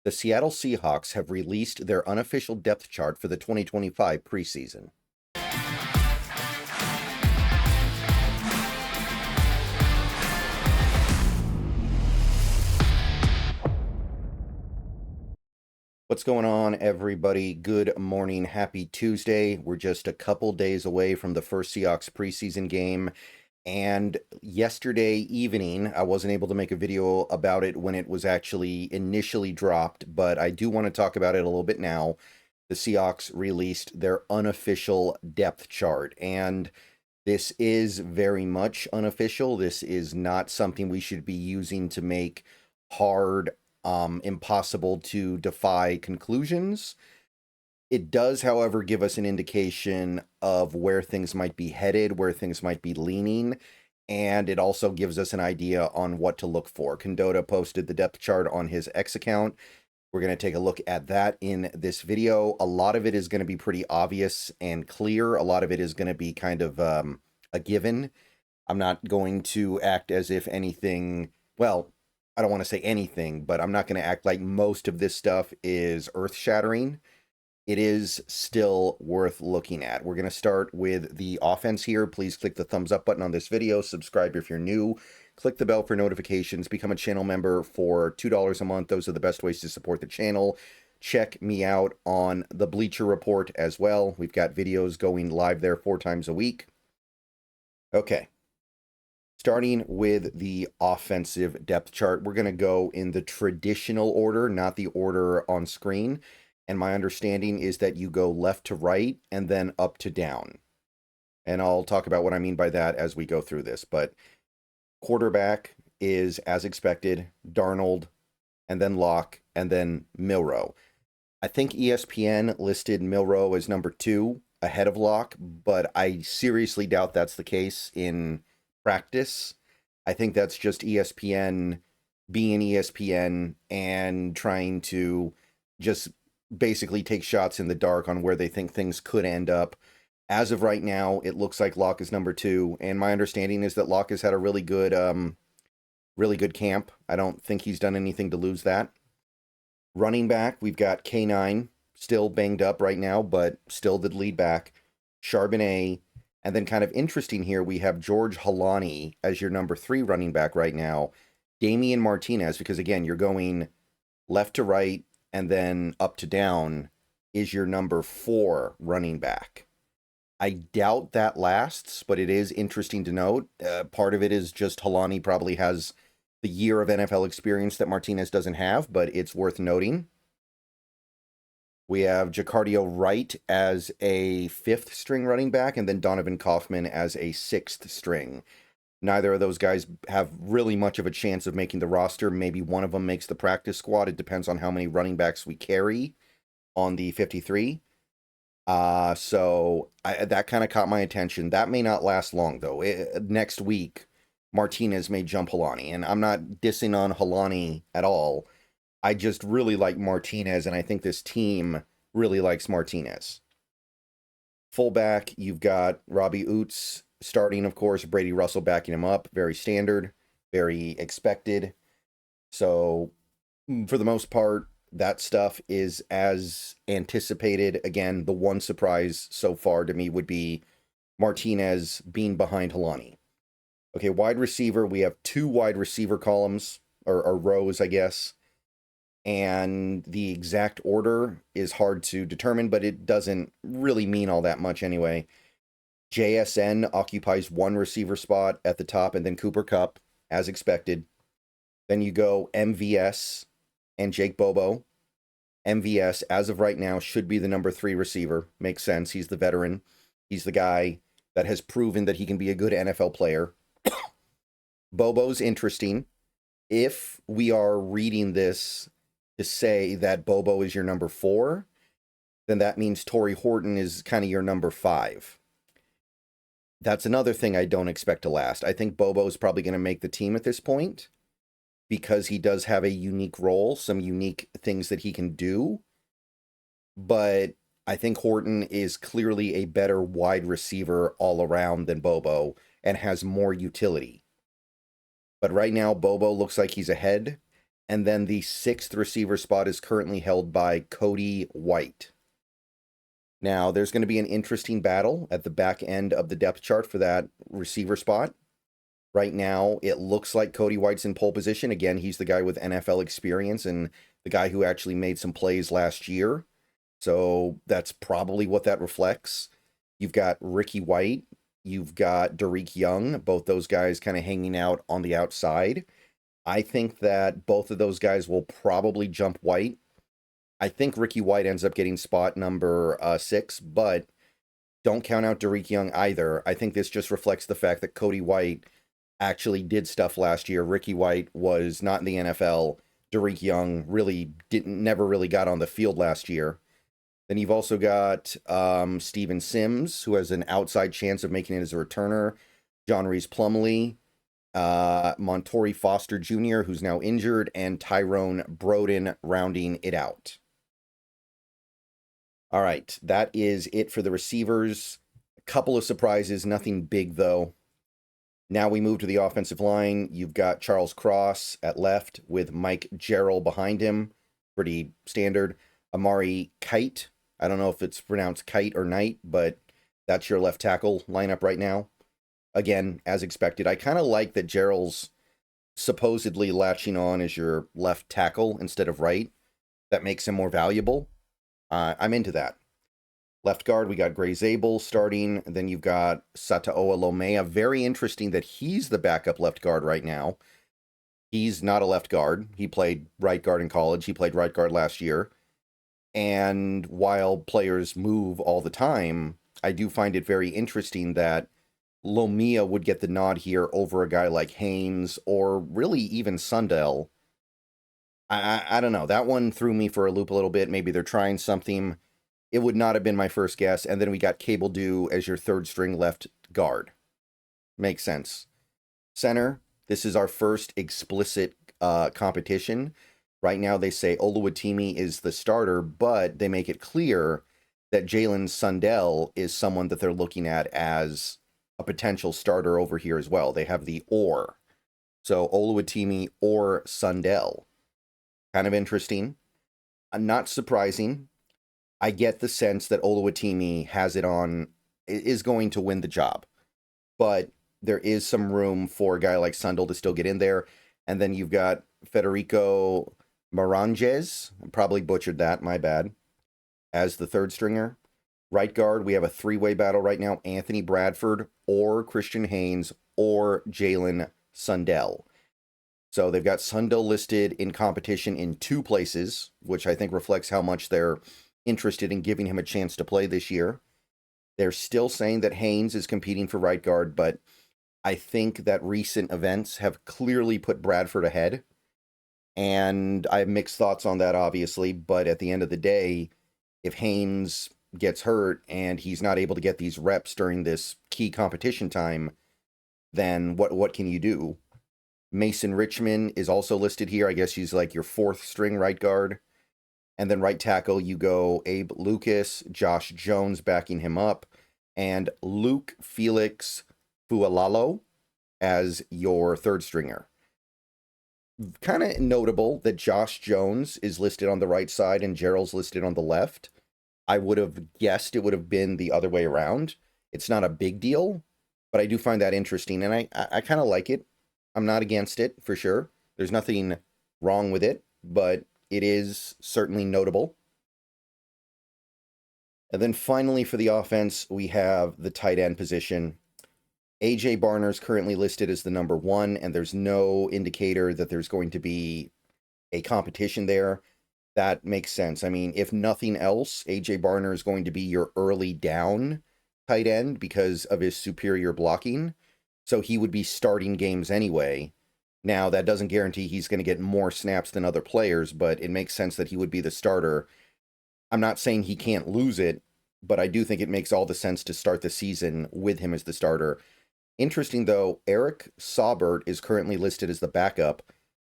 The Seattle Seahawks have released their unofficial depth chart for the 2025 preseason. What's going on, everybody? Good morning. Happy Tuesday. We're just a couple days away from the first Seahawks preseason game. And yesterday evening, I wasn't able to make a video about it when it was actually initially dropped, but I do want to talk about it a little bit now. The Seahawks released their unofficial depth chart, and this is very much unofficial. This is not something we should be using to make hard, impossible to defy conclusions. It does, however, give us an indication of where things might be headed, where things might be leaning, and it also gives us an idea on what to look for. Condota posted the depth chart on his X account. We're going to take a look at that in this video. A lot of it is going to be pretty obvious and clear. A lot of it is going to be kind of a given. I'm not going to act as if anything, well, I don't want to say anything, but I'm not going to act like most of this stuff is earth-shattering. It is still worth looking at. We're going to start with the offense here. Please click the thumbs up button on this video. Subscribe if you're new. Click the bell for notifications. Become a channel member for $2 a month. Those are the best ways to support the channel. Check me out on the Bleacher Report as well. We've got videos going live there 4 times a week. Okay. Starting with the offensive depth chart, we're going to go in the traditional order, not the order on screen. And my understanding is that you go left to right and then up to down. And I'll talk about what I mean by that as we go through this. But quarterback is, as expected, Darnold, and then Locke, and then Milroe. I think ESPN listed Milroe as number 2 ahead of Locke, but I seriously doubt that's the case in practice. I think that's just ESPN being ESPN and trying to just basically take shots in the dark on where they think things could end up. As of right now, it looks like Locke is number 2, and my understanding is that Locke has had a really good camp. I don't think he's done anything to lose that. Running back, we've got K9, still banged up right now, but still the lead back. Charbonnet, and then kind of interesting here, we have George Holani as your number 3 running back right now. Damian Martinez, because again, you're going left to right, and then up to down is your number 4 running back. I doubt that lasts, but it is interesting to note. Part of it is just Holani probably has the year of NFL experience that Martinez doesn't have, but it's worth noting. We have Jacardio Wright as a 5th string running back, and then Donovan Kaufman as a 6th string. Neither of those guys have really much of a chance of making the roster. Maybe one of them makes the practice squad. It depends on how many running backs we carry on the 53. So that kind of caught my attention. That may not last long, though. Next week, Martinez may jump Holani. And I'm not dissing on Holani at all. I just really like Martinez, and I think this team really likes Martinez. Fullback, you've got Robbie Oots starting, of course, Brady Russell backing him up. Very standard, very expected. So, for the most part, that stuff is as anticipated. Again, the one surprise so far to me would be Martinez being behind Holani. Okay, wide receiver, we have 2 wide receiver columns, or rows, I guess. And the exact order is hard to determine, but it doesn't really mean all that much anyway. JSN occupies 1 receiver spot at the top, and then Cooper Kupp, as expected. Then you go MVS and Jake Bobo. MVS, as of right now, should be the number 3 receiver. Makes sense. He's the veteran. He's the guy that has proven that he can be a good NFL player. Bobo's interesting. If we are reading this to say that Bobo is your number 4, then that means Torrey Horton is kind of your number 5. That's another thing I don't expect to last. I think Bobo is probably going to make the team at this point because he does have a unique role, some unique things that he can do. But I think Horton is clearly a better wide receiver all around than Bobo and has more utility. But right now, Bobo looks like he's ahead. And then the 6th receiver spot is currently held by Cody White. Now, there's going to be an interesting battle at the back end of the depth chart for that receiver spot. Right now, it looks like Cody White's in pole position. Again, he's the guy with NFL experience and the guy who actually made some plays last year. So that's probably what that reflects. You've got Ricky White. You've got Derek Young. Both those guys kind of hanging out on the outside. I think that both of those guys will probably jump White. I think Ricky White ends up getting spot number 6, but don't count out Derek Young either. I think this just reflects the fact that Cody White actually did stuff last year. Ricky White was not in the NFL. Derek Young never really got on the field last year. Then you've also got Steven Sims, who has an outside chance of making it as a returner. John Reese Plumlee, Montori Foster Jr., who's now injured, and Tyrone Broden rounding it out. All right, that is it for the receivers. A couple of surprises, nothing big though. Now we move to the offensive line. You've got Charles Cross at left with Mike Jarrell behind him. Pretty standard. Amari Kite. I don't know if it's pronounced Kite or Knight, but that's your left tackle lineup right now. Again, as expected. I kind of like that Jarrell's supposedly latching on as your left tackle instead of right. That makes him more valuable. I'm into that. Left guard, we got Gray Zabel starting. Then you've got Sataoa Lomea. Very interesting that he's the backup left guard right now. He's not a left guard. He played right guard in college. He played right guard last year. And while players move all the time, I do find it very interesting that Lomea would get the nod here over a guy like Haynes or really even Sundell. I don't know. That one threw me for a loop a little bit. Maybe they're trying something. It would not have been my first guess. And then we got Cable Dew as your third string left guard. Makes sense. Center, this is our first explicit competition. Right now they say Oluwatimi is the starter, but they make it clear that Jalen Sundell is someone that they're looking at as a potential starter over here as well. They have the or. So Oluwatimi or Sundell. Kind of interesting. Not surprising. I get the sense that Oluwatimi is going to win the job. But there is some room for a guy like Sundell to still get in there. And then you've got Federico Moranges. Probably butchered that, my bad. As the third stringer. Right guard, we have a three-way battle right now. Anthony Bradford or Christian Haynes or Jalen Sundell. So they've got Sundell listed in competition in 2 places, which I think reflects how much they're interested in giving him a chance to play this year. They're still saying that Haynes is competing for right guard, but I think that recent events have clearly put Bradford ahead. And I have mixed thoughts on that, obviously, but at the end of the day, if Haynes gets hurt and he's not able to get these reps during this key competition time, then what can you do? Mason Richmond is also listed here. I guess he's like your 4th string right guard. And then right tackle, you go Abe Lucas, Josh Jones backing him up, and Luke Felix Fualalo as your 3rd stringer. Kind of notable that Josh Jones is listed on the right side and Gerald's listed on the left. I would have guessed it would have been the other way around. It's not a big deal, but I do find that interesting, and I kind of like it. I'm not against it, for sure. There's nothing wrong with it, but it is certainly notable. And then finally for the offense, we have the tight end position. AJ Barner's currently listed as the number 1, and there's no indicator that there's going to be a competition there. That makes sense. I mean, if nothing else, AJ Barner is going to be your early down tight end because of his superior blocking. So he would be starting games anyway. Now, that doesn't guarantee he's going to get more snaps than other players, but it makes sense that he would be the starter. I'm not saying he can't lose it, but I do think it makes all the sense to start the season with him as the starter. Interesting, though, Eric Saubert is currently listed as the backup.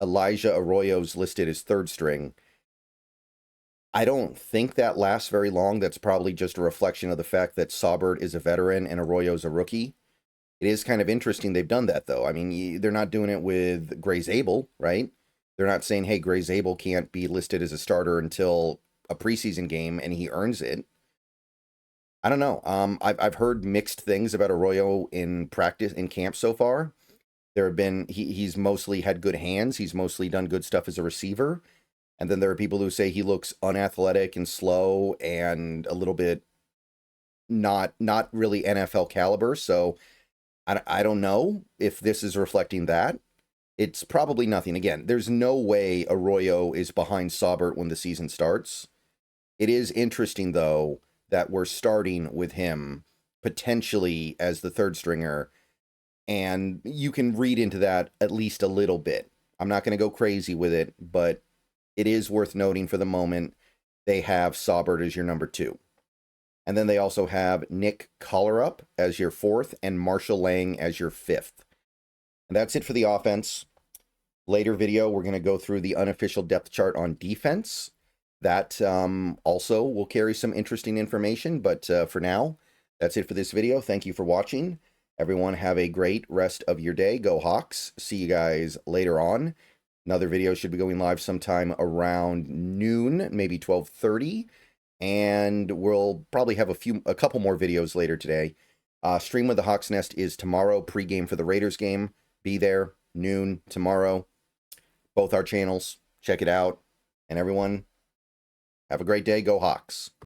Elijah Arroyo's listed as 3rd string. I don't think that lasts very long. That's probably just a reflection of the fact that Saubert is a veteran and Arroyo's a rookie. It is kind of interesting they've done that, though. I mean, they're not doing it with Gray Zabel, right? They're not saying, hey, Gray Zabel can't be listed as a starter until a preseason game and he earns it. I don't know. I've heard mixed things about Arroyo in practice, in camp so far. There have been, he's mostly had good hands. He's mostly done good stuff as a receiver. And then there are people who say he looks unathletic and slow and a little bit not really NFL caliber. So I don't know if this is reflecting that. It's probably nothing. Again, there's no way Arroyo is behind Saubert when the season starts. It is interesting, though, that we're starting with him potentially as the third stringer. And you can read into that at least a little bit. I'm not going to go crazy with it, but it is worth noting for the moment they have Saubert as your number 2. And then they also have Nick Collerup as your 4th and Marshall Lang as your 5th. And that's it for the offense. Later video, we're going to go through the unofficial depth chart on defense. That also will carry some interesting information. But for now, that's it for this video. Thank you for watching. Everyone have a great rest of your day. Go Hawks. See you guys later on. Another video should be going live sometime around noon, maybe 12:30. And we'll probably have a couple more videos later today. Stream with the Hawks Nest is tomorrow, pregame for the Raiders game. Be there, noon, tomorrow. Both our channels. Check it out. And everyone, have a great day. Go Hawks.